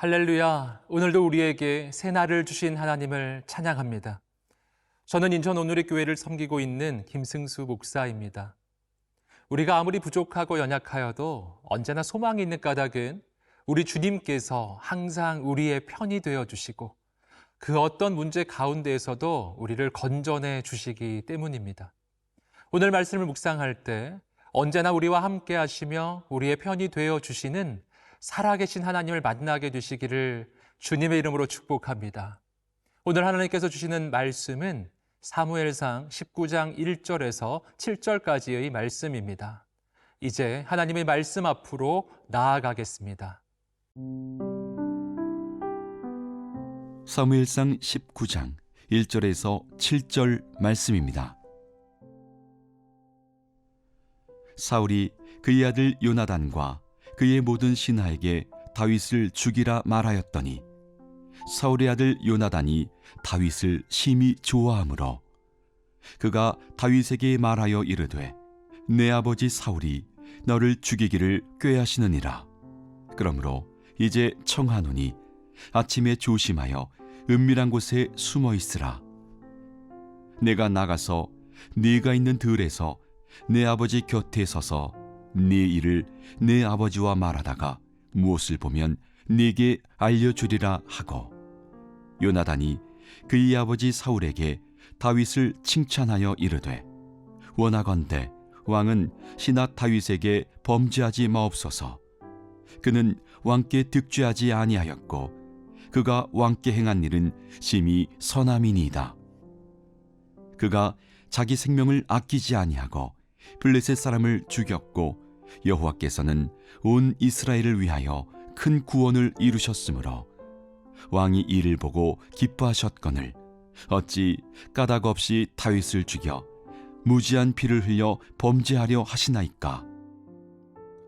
할렐루야, 오늘도 우리에게 새날을 주신 하나님을 찬양합니다. 저는 인천 온누리교회를 섬기고 있는 김승수 목사입니다. 우리가 아무리 부족하고 연약하여도 언제나 소망이 있는 까닭은 우리 주님께서 항상 우리의 편이 되어주시고 그 어떤 문제 가운데에서도 우리를 건져내 주시기 때문입니다. 오늘 말씀을 묵상할 때 언제나 우리와 함께 하시며 우리의 편이 되어주시는 살아계신 하나님을 만나게 되시기를 주님의 이름으로 축복합니다. 오늘 하나님께서 주시는 말씀은 사무엘상 19장 1절에서 7절까지의 말씀입니다. 이제 하나님의 말씀 앞으로 나아가겠습니다. 사무엘상 19장 1절에서 7절 말씀입니다. 사울이 그의 아들 요나단과 그의 모든 신하에게 다윗을 죽이라 말하였더니 사울의 아들 요나단이 다윗을 심히 좋아하므로 그가 다윗에게 말하여 이르되 내 아버지 사울이 너를 죽이기를 꾀하시느니라. 그러므로 이제 청하노니 아침에 조심하여 은밀한 곳에 숨어 있으라. 내가 나가서 네가 있는 들에서 내 아버지 곁에 서서 네 일을 내 아버지와 말하다가 무엇을 보면 네게 알려주리라 하고, 요나단이 그의 아버지 사울에게 다윗을 칭찬하여 이르되 원하건대 왕은 신하 다윗에게 범죄하지 마옵소서. 그는 왕께 득죄하지 아니하였고 그가 왕께 행한 일은 심히 선함이니이다. 그가 자기 생명을 아끼지 아니하고 블레셋 사람을 죽였고 여호와께서는 온 이스라엘을 위하여 큰 구원을 이루셨으므로 왕이 이를 보고 기뻐하셨거늘 어찌 까닭 없이 다윗을 죽여 무지한 피를 흘려 범죄하려 하시나이까.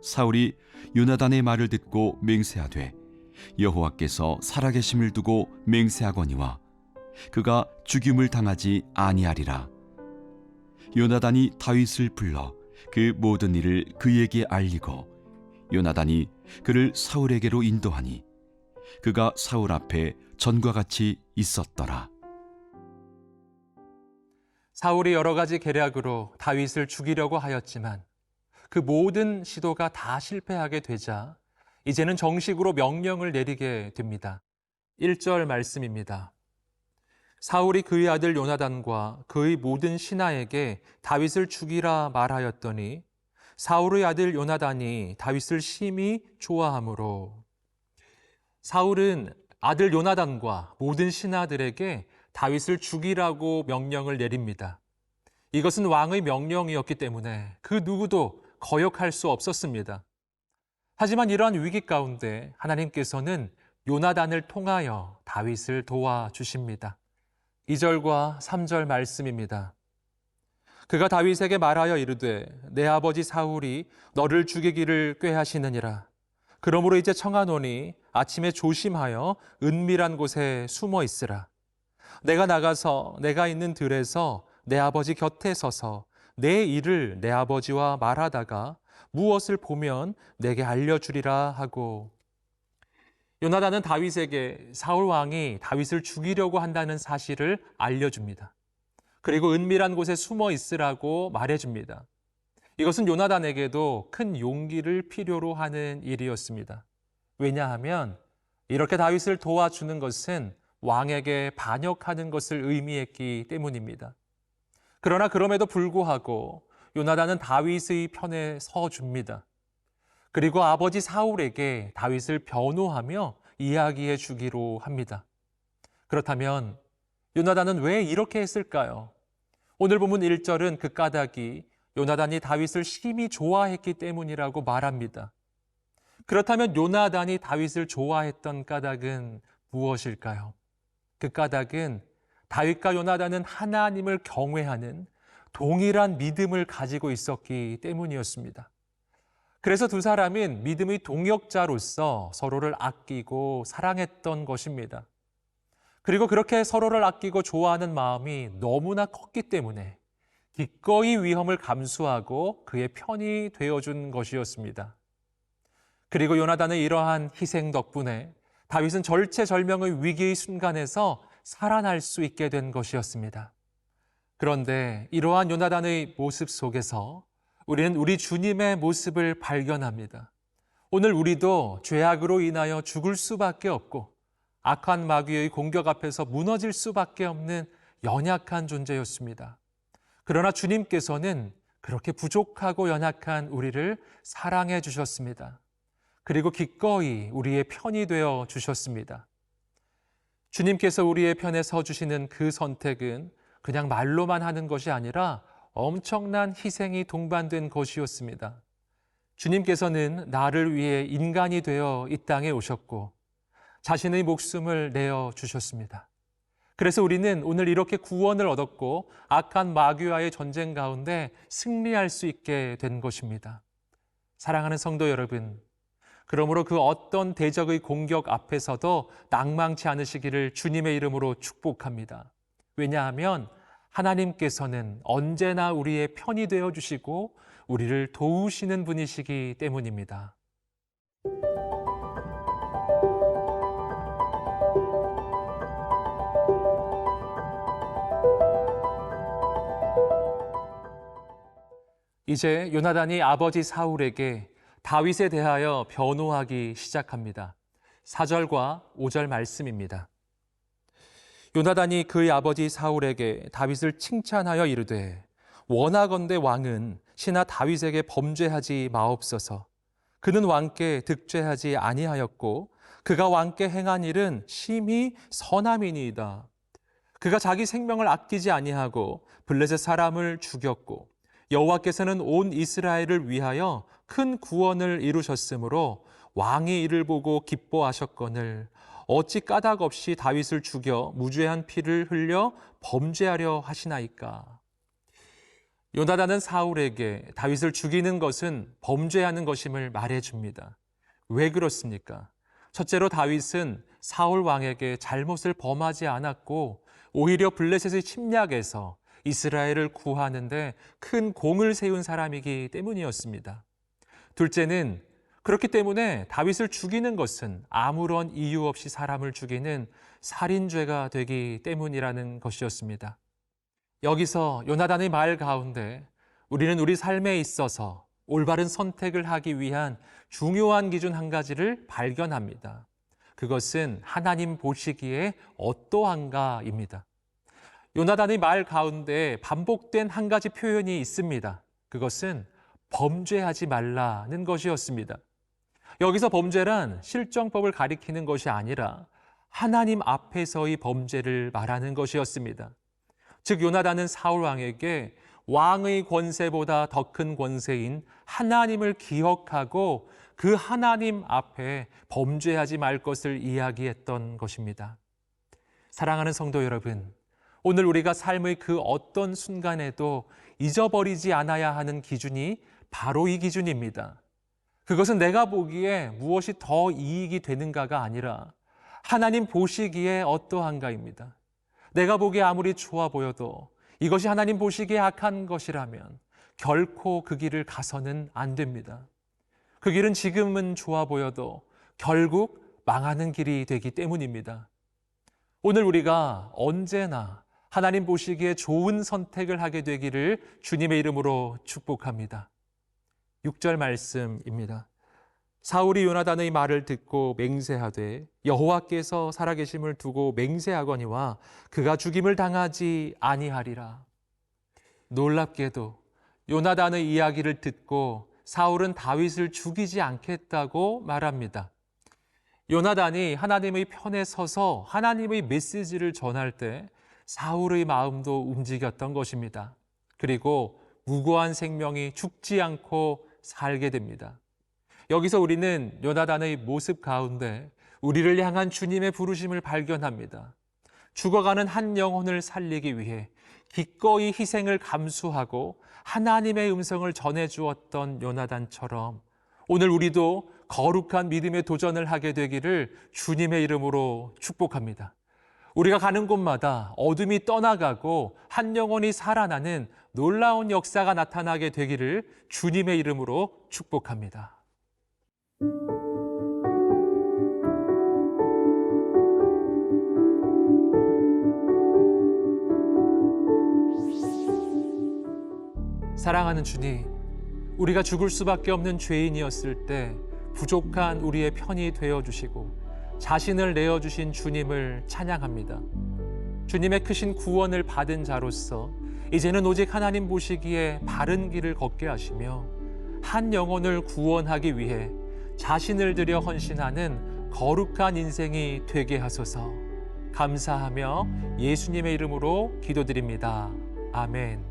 사울이 요나단의 말을 듣고 맹세하되 여호와께서 살아계심을 두고 맹세하거니와 그가 죽임을 당하지 아니하리라. 요나단이 다윗을 불러 그 모든 일을 그에게 알리고 요나단이 그를 사울에게로 인도하니 그가 사울 앞에 전과 같이 있었더라. 사울이 여러 가지 계략으로 다윗을 죽이려고 하였지만 그 모든 시도가 다 실패하게 되자 이제는 정식으로 명령을 내리게 됩니다. 1절 말씀입니다. 사울이 그의 아들 요나단과 그의 모든 신하에게 다윗을 죽이라 말하였더니 사울의 아들 요나단이 다윗을 심히 좋아하므로. 사울은 아들 요나단과 모든 신하들에게 다윗을 죽이라고 명령을 내립니다. 이것은 왕의 명령이었기 때문에 그 누구도 거역할 수 없었습니다. 하지만 이러한 위기 가운데 하나님께서는 요나단을 통하여 다윗을 도와주십니다. 2절과 3절 말씀입니다. 그가 다윗에게 말하여 이르되 내 아버지 사울이 너를 죽이기를 꾀하시느니라. 그러므로 이제 청하노니 아침에 조심하여 은밀한 곳에 숨어 있으라. 내가 나가서 내가 있는 들에서 내 아버지 곁에 서서 내 일을 내 아버지와 말하다가 무엇을 보면 내게 알려주리라 하고. 요나단은 다윗에게 사울 왕이 다윗을 죽이려고 한다는 사실을 알려줍니다. 그리고 은밀한 곳에 숨어 있으라고 말해줍니다. 이것은 요나단에게도 큰 용기를 필요로 하는 일이었습니다. 왜냐하면 이렇게 다윗을 도와주는 것은 왕에게 반역하는 것을 의미했기 때문입니다. 그러나 그럼에도 불구하고 요나단은 다윗의 편에 서줍니다. 그리고 아버지 사울에게 다윗을 변호하며 이야기해 주기로 합니다. 그렇다면 요나단은 왜 이렇게 했을까요? 오늘 본문 1절은 그 까닭이 요나단이 다윗을 심히 좋아했기 때문이라고 말합니다. 그렇다면 요나단이 다윗을 좋아했던 까닭은 무엇일까요? 그 까닭은 다윗과 요나단은 하나님을 경외하는 동일한 믿음을 가지고 있었기 때문이었습니다. 그래서 두 사람은 믿음의 동역자로서 서로를 아끼고 사랑했던 것입니다. 그리고 그렇게 서로를 아끼고 좋아하는 마음이 너무나 컸기 때문에 기꺼이 위험을 감수하고 그의 편이 되어준 것이었습니다. 그리고 요나단의 이러한 희생 덕분에 다윗은 절체절명의 위기의 순간에서 살아날 수 있게 된 것이었습니다. 그런데 이러한 요나단의 모습 속에서 우리는 우리 주님의 모습을 발견합니다. 오늘 우리도 죄악으로 인하여 죽을 수밖에 없고 악한 마귀의 공격 앞에서 무너질 수밖에 없는 연약한 존재였습니다. 그러나 주님께서는 그렇게 부족하고 연약한 우리를 사랑해 주셨습니다. 그리고 기꺼이 우리의 편이 되어 주셨습니다. 주님께서 우리의 편에 서 주시는 그 선택은 그냥 말로만 하는 것이 아니라 엄청난 희생이 동반된 것이었습니다. 주님께서는 나를 위해 인간이 되어 이 땅에 오셨고 자신의 목숨을 내어 주셨습니다. 그래서 우리는 오늘 이렇게 구원을 얻었고 악한 마귀와의 전쟁 가운데 승리할 수 있게 된 것입니다. 사랑하는 성도 여러분, 그러므로 그 어떤 대적의 공격 앞에서도 낭망치 않으시기를 주님의 이름으로 축복합니다. 왜냐하면 하나님께서는 언제나 우리의 편이 되어 주시고 우리를 도우시는 분이시기 때문입니다. 이제 요나단이 아버지 사울에게 다윗에 대하여 변호하기 시작합니다. 4절과 5절 말씀입니다. 요나단이 그의 아버지 사울에게 다윗을 칭찬하여 이르되 원하건대 왕은 신하 다윗에게 범죄하지 마옵소서. 그는 왕께 득죄하지 아니하였고 그가 왕께 행한 일은 심히 선함이니이다. 그가 자기 생명을 아끼지 아니하고 블레셋 사람을 죽였고 여호와께서는 온 이스라엘을 위하여 큰 구원을 이루셨으므로 왕이 이를 보고 기뻐하셨거늘 어찌 까닭 없이 다윗을 죽여 무죄한 피를 흘려 범죄하려 하시나이까. 요나단은 사울에게 다윗을 죽이는 것은 범죄하는 것임을 말해줍니다. 왜 그렇습니까? 첫째로 다윗은 사울 왕에게 잘못을 범하지 않았고 오히려 블레셋의 침략에서 이스라엘을 구하는데 큰 공을 세운 사람이기 때문이었습니다. 둘째는 그렇기 때문에 다윗을 죽이는 것은 아무런 이유 없이 사람을 죽이는 살인죄가 되기 때문이라는 것이었습니다. 여기서 요나단의 말 가운데 우리는 우리 삶에 있어서 올바른 선택을 하기 위한 중요한 기준 한 가지를 발견합니다. 그것은 하나님 보시기에 어떠한가입니다. 요나단의 말 가운데 반복된 한 가지 표현이 있습니다. 그것은 범죄하지 말라는 것이었습니다. 여기서 범죄란 실정법을 가리키는 것이 아니라 하나님 앞에서의 범죄를 말하는 것이었습니다. 즉 요나단은 사울 왕에게 왕의 권세보다 더 큰 권세인 하나님을 기억하고 그 하나님 앞에 범죄하지 말 것을 이야기했던 것입니다. 사랑하는 성도 여러분, 오늘 우리가 삶의 그 어떤 순간에도 잊어버리지 않아야 하는 기준이 바로 이 기준입니다. 그것은 내가 보기에 무엇이 더 이익이 되는가가 아니라 하나님 보시기에 어떠한가입니다. 내가 보기에 아무리 좋아 보여도 이것이 하나님 보시기에 악한 것이라면 결코 그 길을 가서는 안 됩니다. 그 길은 지금은 좋아 보여도 결국 망하는 길이 되기 때문입니다. 오늘 우리가 언제나 하나님 보시기에 좋은 선택을 하게 되기를 주님의 이름으로 축복합니다. 6절 말씀입니다. 사울이 요나단의 말을 듣고 맹세하되 여호와께서 살아계심을 두고 맹세하거니와 그가 죽임을 당하지 아니하리라. 놀랍게도 요나단의 이야기를 듣고 사울은 다윗을 죽이지 않겠다고 말합니다. 요나단이 하나님의 편에 서서 하나님의 메시지를 전할 때 사울의 마음도 움직였던 것입니다. 그리고 무고한 생명이 죽지 않고 살게 됩니다. 여기서 우리는 요나단의 모습 가운데 우리를 향한 주님의 부르심을 발견합니다. 죽어가는 한 영혼을 살리기 위해 기꺼이 희생을 감수하고 하나님의 음성을 전해주었던 요나단처럼 오늘 우리도 거룩한 믿음의 도전을 하게 되기를 주님의 이름으로 축복합니다. 우리가 가는 곳마다 어둠이 떠나가고 한 영혼이 살아나는 놀라운 역사가 나타나게 되기를 주님의 이름으로 축복합니다. 사랑하는 주님, 우리가 죽을 수밖에 없는 죄인이었을 때 부족한 우리의 편이 되어주시고 자신을 내어주신 주님을 찬양합니다. 주님의 크신 구원을 받은 자로서 이제는 오직 하나님 보시기에 바른 길을 걷게 하시며 한 영혼을 구원하기 위해 자신을 들여 헌신하는 거룩한 인생이 되게 하소서. 감사하며 예수님의 이름으로 기도드립니다. 아멘.